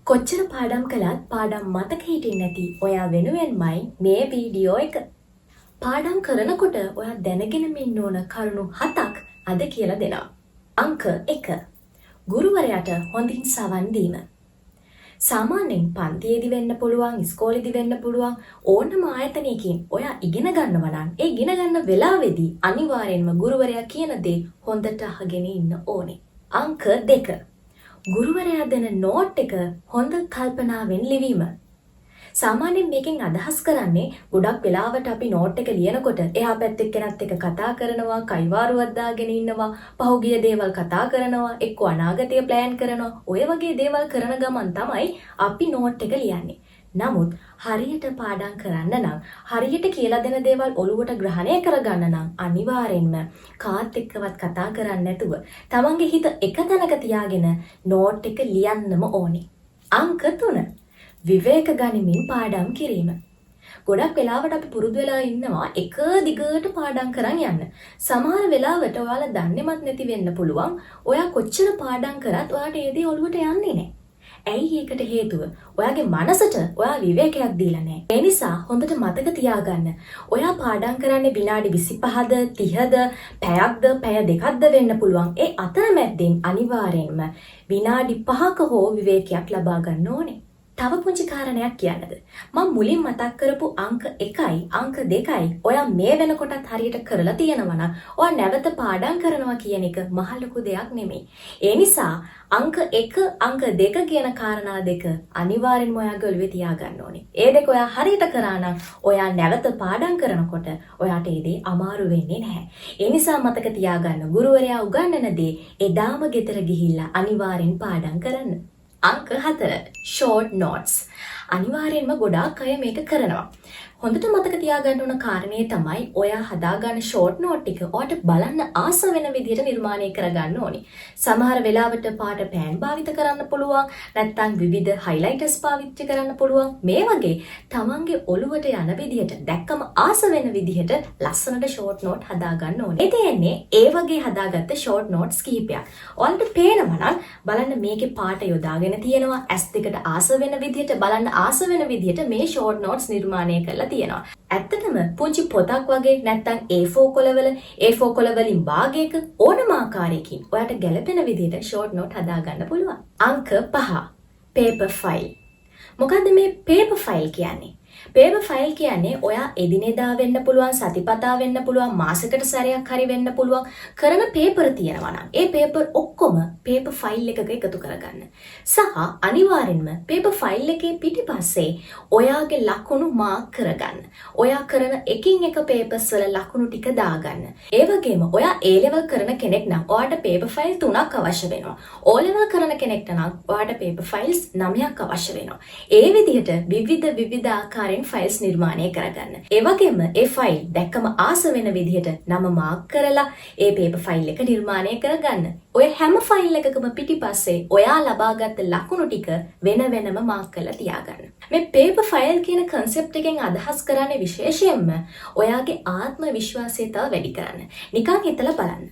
කොච්චර පාඩම් කළත් පාඩම් මතක හිටින්නේ නැති ඔයා වෙනුවෙන්මයි මේ වීඩියෝ එක. පාඩම් කරනකොට ඔයා දැනගෙනම ඉන්න ඕන කරුණු 7ක් අද කියලා දෙනවා. අංක 1. ගුරුවරයාට හොඳින් සවන් දීම. සාමාන්‍යයෙන් පන්තියේදී වෙන්න පුළුවන්, ඉස්කෝලේදී වෙන්න පුළුවන් ඕනම ආයතනයකින් ඔයා ඉගෙන ගන්නවා නම් ඒ ඉගෙන ගන්න වෙලාවේදී අනිවාර්යෙන්ම ගුරුවරයා කියන දේ හොඳට අහගෙන ඉන්න ඕනේ. අංක 2. ගුරුවරයා දෙන නෝට් එක හොඳ කල්පනාවෙන් ලිවීම. සාමාන්‍යයෙන් මේකෙන් අදහස් කරන්නේ ගොඩක් වෙලාවට අපි නෝට් එක ලියනකොට එහා පැත්තේ කෙනත් එක්ක කතා කරනවා, කයිවාරුවක් දාගෙන ඉන්නවා, පහුගිය දේවල් කතා කරනවා, එක්ක අනාගතය ප්ලෑන් කරනවා. ඔය වගේ දේවල් කරන ගමන් තමයි අපි නෝට් එක ලියන්නේ. නමුත් හරියට පාඩම් කරන්න නම් හරියට කියලා දෙන දේවල් ඔලුවට ග්‍රහණය කරගන්න නම් අනිවාර්යෙන්ම කාත් එක්කවත් කතා කරන්නේ නැතුව තමන්ගේ හිත එක තැනක තියාගෙන නෝට් එක ලියන්නම ඕනේ. අංක 3. විවේක ගනිමින් පාඩම් කිරීම. ගොඩක් වෙලාවට අපි පුරුදු වෙලා ඉන්නවා එක දිගට පාඩම් කරන් යන්න. සමහර වෙලාවට ඔයාලා දන්නේවත් නැති වෙන්න පුළුවන්. ඔයා කොච්චර පාඩම් කරත් ඔයාට ඒ දේ ඔලුවට යන්නේ නැහැ. ඇයි ඒකට හේතුව? ඔයාගේ මනසට ඔයා විවේකයක් දීලා නැහැ. ඒ නිසා හොඳට මතක තියාගන්න. ඔයා පාඩම් කරන්නේ විනාඩි 25ද 30ද පැයක්ද පැය දෙකක්ද වෙන්න පුළුවන්. ඒ අතරමැද්දෙන් අනිවාර්යෙන්ම විනාඩි 5ක හෝ විවේකයක් ලබා ගන්න ඕනේ. තව පුංචි කාරණයක් කියන්නද? මම මුලින් මතක් කරපු අංක 1යි අංක 2යි ඔයා මේ වෙනකොටත් හරියට කරලා තියෙනවා නම් ඔයා නැවත පාඩම් කරනවා කියන එක මහ ලොකු දෙයක් නෙමෙයි. ඒ නිසා අංක 1 අංක 2 කියන කාරණා දෙක අනිවාර්යෙන්ම ඔයාගේ ඔළුවේ තියාගන්න ඕනේ. ඒ දෙක ඔයා හරියට කරා නම් ඔයා නැවත පාඩම් කරනකොට ඔයාට ඒ දේ අමාරු වෙන්නේ නැහැ. ඒ නිසා මතක තියාගන්න ගුරුවරයා උගන්වන දේ එදාම ගෙදර ගිහිල්ලා අනිවාර්යෙන් පාඩම් කරන්න. අංක 4 short notes. අනිවාර්යෙන්ම ගොඩාක් අය මේක කරනවා. හොඳට මතක තියාගන්න ඕන කාරණේ තමයි ඔයා හදාගන්න short note එක ඔයාට බලන්න ආස වෙන විදිහට නිර්මාණය කරගන්න ඕනේ. සමහර වෙලාවට පාට පෑන් භාවිත කරන්න පුළුවන්, නැත්නම් විවිධ highlighters පාවිච්චි කරන්න පුළුවන්. මේ වගේ තමන්ගේ ඔළුවට යන විදිහට, දැක්කම ආස වෙන විදිහට ලස්සනට short note හදාගන්න ඕනේ. ඒ තියෙන්නේ ඒ වගේ හදාගත්ත short notes කිහිපයක්. ඔයාලට පේනවා නම් බලන්න මේකේ පාට යොදාගෙන තියෙනවා. S2ට ආස වෙන විදිහට, බලන්න ආස වෙන විදිහට මේ short notes නිර්මාණය කරලා තියෙනවා. ඇත්තටම පුංචි පොතක් වගේ නැත්නම් A4 කොළවල A4 කොළ වලින් භාගයක ඕනම ආකාරයකින් ඔයාට ගැළපෙන විදිහට short note හදාගන්න පුළුවන්. අංක 5 paper file. මොකද්ද මේ paper file කියන්නේ? paper file කියන්නේ ඔයා එදිනෙදා වෙන්න පුළුවන්, සතිපතා වෙන්න පුළුවන්, මාසෙකට සැරයක් හරි වෙන්න පුළුවන් කරන paper තියෙනවා නම් ඒ paper ඔක්කොම paper file එකක එකතු කරගන්න. සහ අනිවාර්යෙන්ම paper file එකේ පිටිපස්සේ ඔයාගේ ලකුණු මාක් කරගන්න. ඔයා කරන එකින් එක papers වල ලකුණු ටික දාගන්න. ඒ වගේම ඔයා A level කරන කෙනෙක් නම් ඔයාට paper file 3ක් අවශ්‍ය වෙනවා. O level කරන කෙනෙක්ට නම් ඔයාට paper files 9ක් අවශ්‍ය වෙනවා. ඒ විදිහට විවිධ ආකාරයෙන් ෆයිල්ස් නිර්මාණය කරගන්න. ඒ වගේම ඒ ෆයිල් දැක්කම ආස වෙන විදිහට නම මාක් කරලා ඒ පේපර් ෆයිල් එක නිර්මාණය කරගන්න. ඔය හැම ෆයිල් එකකම පිටිපස්සේ ඔයා ලබාගත් ලකුණු ටික වෙන වෙනම මාක් කරලා තියාගන්න. මේ පේපර් ෆයිල් කියන concept එකෙන් අදහස් කරන්නේ විශේෂයෙන්ම ඔයාගේ ආත්ම විශ්වාසය තව වැඩි කරන්න. නිකන් හිතලා බලන්න.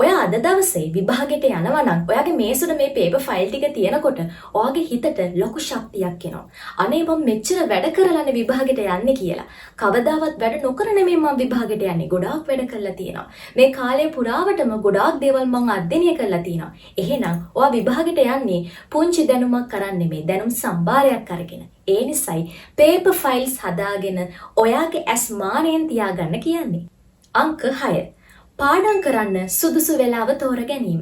ඔයා අද දවසේ විභාගෙට යනවා නම් ඔයාගේ මේසුර මේ පේපර් ෆයිල් ටික තියෙනකොට ඔයාගේ හිතට ලොකු ශක්තියක් එනවා. අනේ මම මෙච්චර වැඩ කරලානේ විභාගෙට යන්නේ කියලා. කවදාවත් වැඩ නොකර නෙමෙයි මම විභාගෙට යන්නේ. ගොඩාක් වැඩ කරලා තියෙනවා. මේ කාලය පුරාවටම ගොඩාක් දේවල් මම අධ්‍යයනය කරලා තියෙනවා. එහෙනම් ඔයා විභාගෙට යන්නේ පුංචි දැනුමක් අරන් නෙමෙයි, දැනුම් සම්භාරයක් අරගෙන. ඒ නිසායි පේපර් ෆයිල්ස් හදාගෙන ඔයාගේ ඇස් මානෙන් තියාගන්න කියන්නේ. අංක 6 පාඩම් කරන්න සුදුසු වෙලාව තෝර ගැනීම.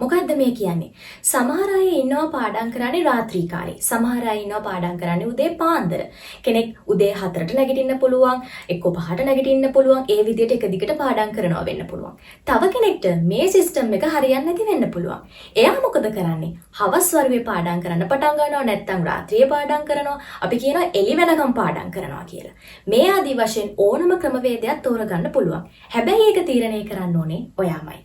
මොකද්ද මේ කියන්නේ? සමහර අය ඉන්නවා පාඩම් කරන්නේ රාත්‍රී කාලේ. සමහර අය ඉන්නවා පාඩම් කරන්නේ උදේ පාන්දර. කෙනෙක් උදේ 4ට නැගිටින්න පුළුවන්, එක්ක 5ට නැගිටින්න පුළුවන්. ඒ විදිහට එක දිගට පාඩම් කරනවා වෙන්න පුළුවන්. තව කෙනෙක්ට මේ සිස්ටම් එක හරියන්නේ නැති වෙන්න පුළුවන්. එයා මොකද කරන්නේ? හවස් වරුවේ පාඩම් කරන්න පටන් ගන්නවා, නැත්නම් රාත්‍රියේ පාඩම් කරනවා. අපි කියනවා එළි වෙනකම් පාඩම් කරනවා කියලා. මේ ආදී වශයෙන් ඕනම ක්‍රමවේදයක් තෝරගන්න පුළුවන්. හැබැයි ඒක තීරණය කරන්න ඕනේ ඔයාමයි.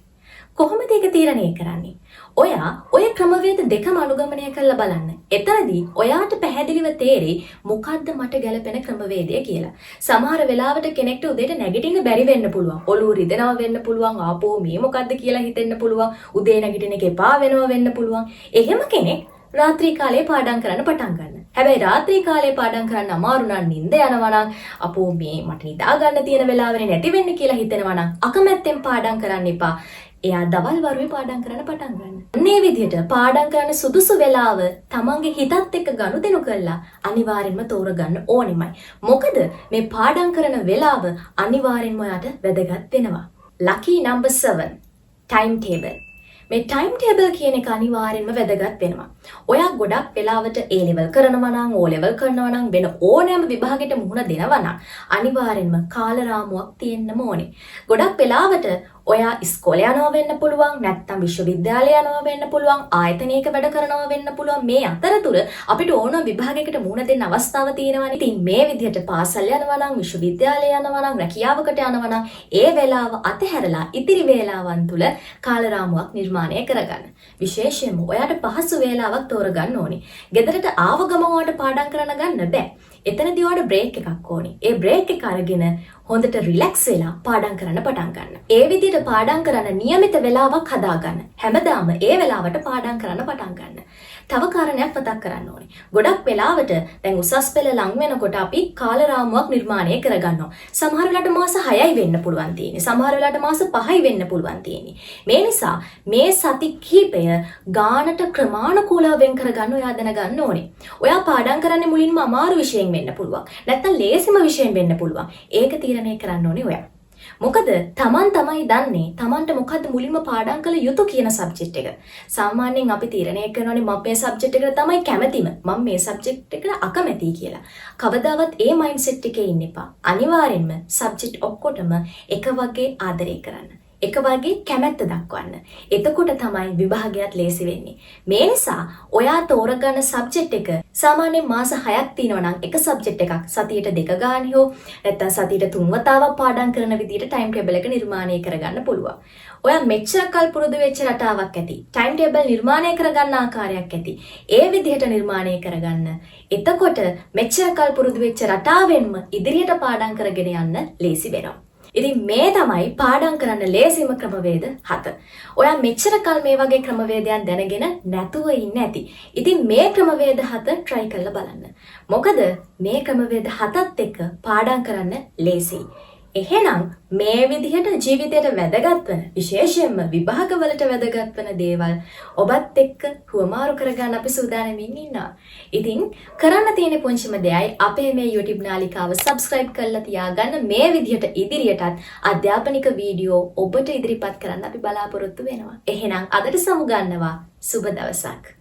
කොහොමද ඒක තීරණය කරන්නේ? ඔයා ඔය ක්‍රමවේද දෙකම අනුගමනය කරලා බලන්න. එතනදී ඔයාට පැහැදිලිව තේරෙයි මොකද්ද මට ගැලපෙන ක්‍රමවේදය කියලා. සමහර වෙලාවට කෙනෙක්ට උදේට නැගිටින්න බැරි වෙන්න පුළුවන්. ඔළුව රිදෙනවා වෙන්න පුළුවන්. ආපෝ මේ මොකද්ද කියලා හිතෙන්න පුළුවන්. උදේ නැගිටින එක එපා වෙනවා වෙන්න පුළුවන්. එහෙම කෙනෙක් රාත්‍රී කාලේ පාඩම් කරන්න පටන් ගන්න. හැබැයි රාත්‍රී කාලේ පාඩම් කරන්න අමාරු නම් නිින්ද යනවා නම් අපෝ මේ මට නිදා ගන්න තියෙන වෙලාවනේ නැති වෙන්නේ කියලා හිතෙනවා නම් අකමැත්තෙන් පාඩම් කරන්න එපා. එයා දවල් වරුවේ පාඩම් කරන්න පටන් ගන්න. මේ විදිහට පාඩම් කරන්න සුදුසු වෙලාව තමන්ගේ හිතත් එක්ක ගනුදෙනු කරලා අනිවාර්යෙන්ම තෝරගන්න ඕනෙමයි. මොකද මේ පාඩම් කරන වෙලාව අනිවාර්යෙන්ම ඔයාට වැදගත් වෙනවා. Lucky number 7 timetable. මේ ටයිම් ටේබල් කියන එක අනිවාර්යෙන්ම වැදගත් වෙනවා. ඔයා ගොඩක් වෙලාවට A level කරනවා නම් O level කරනවා නම් වෙන ඕනෑම විභාගයකට මුහුණ දෙනවා නම් අනිවාර්යෙන්ම කාල රාමුවක් තියෙන්නම ඕනේ. ගොඩක් වෙලාවට ඔයා ඉස්කෝලේ යනවා වෙන්න පුළුවන්, නැත්නම් විශ්වවිද්‍යාලේ යනවා වෙන්න පුළුවන්, ආයතනයක වැඩ කරනවා වෙන්න පුළුවන්. මේ අතරතුර අපිට ඕන විභාගයකට මුහුණ දෙන්න අවස්ථාව තියෙනවා. ඉතින් මේ විදිහට පාසල් යනවා නම්, විශ්වවිද්‍යාලේ යනවා නම්, රැකියාවකට යනවා නම් ඒ වෙලාව අතහැරලා ඉතිරි වේලාවන් තුල කාල රාමුවක් නිර්මාණය කරගන්න. විශේෂයෙන්ම ඔයාට පහසු වේලාවක් තෝරගන්න ඕනේ. ගෙදරට ආව ගමන් ඔයාට පාඩම් කරන්න ගන්න බෑ. එතනදී ඔයාට බ්‍රේක් එකක් ඕනේ. ඒ බ්‍රේක් එක අරගෙන හොඳට රිලැක්ස් වෙලා පාඩම් කරන්න පටන් ගන්න. ඒ විදිහට පාඩම් කරන්න નિયમિત වෙලාවක් හදාගන්න. හැමදාම ඒ වෙලාවට පාඩම් කරන්න පටන් ගන්න. තව කාරණයක් මතක් කරන්න ඕනේ. ගොඩක් වෙලාවට දැන් උසස් පෙළ ලඟ වෙනකොට අපි කාල රාමුවක් නිර්මාණය කරගන්නවා. සමහර වෙලාවට මාස 6යි වෙන්න පුළුවන් තියෙන්නේ. සමහර වෙලාවට මාස 5යි වෙන්න පුළුවන් තියෙන්නේ. මේ නිසා මේ සති කිහිපය ගානට ක්‍රමානුකූලව වෙන් කරගන්න ඔයා දැනගන්න ඕනේ. ඔයා පාඩම් කරන්නේ මුලින්ම අමාරු විෂයෙන් වෙන්න පුළුවන්. නැත්නම් ලේසිම විෂයෙන් වෙන්න පුළුවන්. ඒක තීරණය කරන්න ඕනේ ඔයා. මොකද තමන් තමයි දන්නේ තමන්ට මොකද්ද මුලින්ම පාඩම් කළ යුතු කියන සබ්ජෙක්ට් එක. සාමාන්‍යයෙන් අපි තීරණය කරනවානේ මම මේ සබ්ජෙක්ට් එකට තමයි කැමතිම. මම මේ සබ්ජෙක්ට් එකට අකමැතියි කියලා. කවදාවත් ඒ මයින්ඩ්සෙට් එකේ ඉන්න එපා. අනිවාර්යෙන්ම සබ්ජෙක්ට් ඔක්කොටම එක වගේ ආදරය කරන්න. එක වගේ කැමැත්ත දක්වන්න. එතකොට තමයි විභාගයත් ලේසි වෙන්නේ. මේ නිසා ඔයා තෝරගන්න සබ්ජෙක්ට් එක සාමාන්‍යයෙන් මාස 6ක් තියෙනවා නම් එක සබ්ජෙක්ට් එකක් සතියට 2 ගානේ හෝ නැත්නම් සතියට 3 වතාවක් පාඩම් කරන විදිහට ටයිම් ටේබල් එක නිර්මාණය කරගන්න පුළුවන්. ඔයා මෙච්චර කල් පුරුදු වෙච්ච රටාවක් ඇති. ටයිම් ටේබල් නිර්මාණය කරගන්න ආකාරයක් ඇති. ඒ විදිහට නිර්මාණය කරගන්න. එතකොට මෙච්චර කල් පුරුදු වෙච්ච රටාවෙන්ම ඉදිරියට පාඩම් කරගෙන යන්න ලේසි වෙනවා. ඉතින් මේ තමයි පාඩම් කරන්න ලේසිම ක්‍රමවේද 7. ඔයා මෙච්චර කල් මේ වගේ ක්‍රමවේදයන් දැනගෙන නැතුව ඉන්නේ නැති. ඉතින් මේ ක්‍රමවේද 7 try කරලා බලන්න. මොකද මේ ක්‍රමවේද 7ත් එක්ක පාඩම් කරන්න ලේසියි. එහෙනම් මේ විදිහට ජීවිතයට වැදගත් වෙන විශේෂයෙන්ම විභාගවලට වැදගත් වෙන දේවල් ඔබත් එක්ක හුවමාරු කරගන්න අපි සූදානම්ින් ඉන්නවා. ඉතින් කරන්න තියෙන පුංචිම දෙයයි අපේ මේ YouTube නාලිකාව subscribe කරලා තියාගන්න. මේ විදිහට ඉදිරියටත් අධ්‍යාපනික වීඩියෝ ඔබට ඉදිරිපත් කරන්න අපි බලාපොරොත්තු වෙනවා. එහෙනම් අදට සමුගන්නවා. සුබ දවසක්.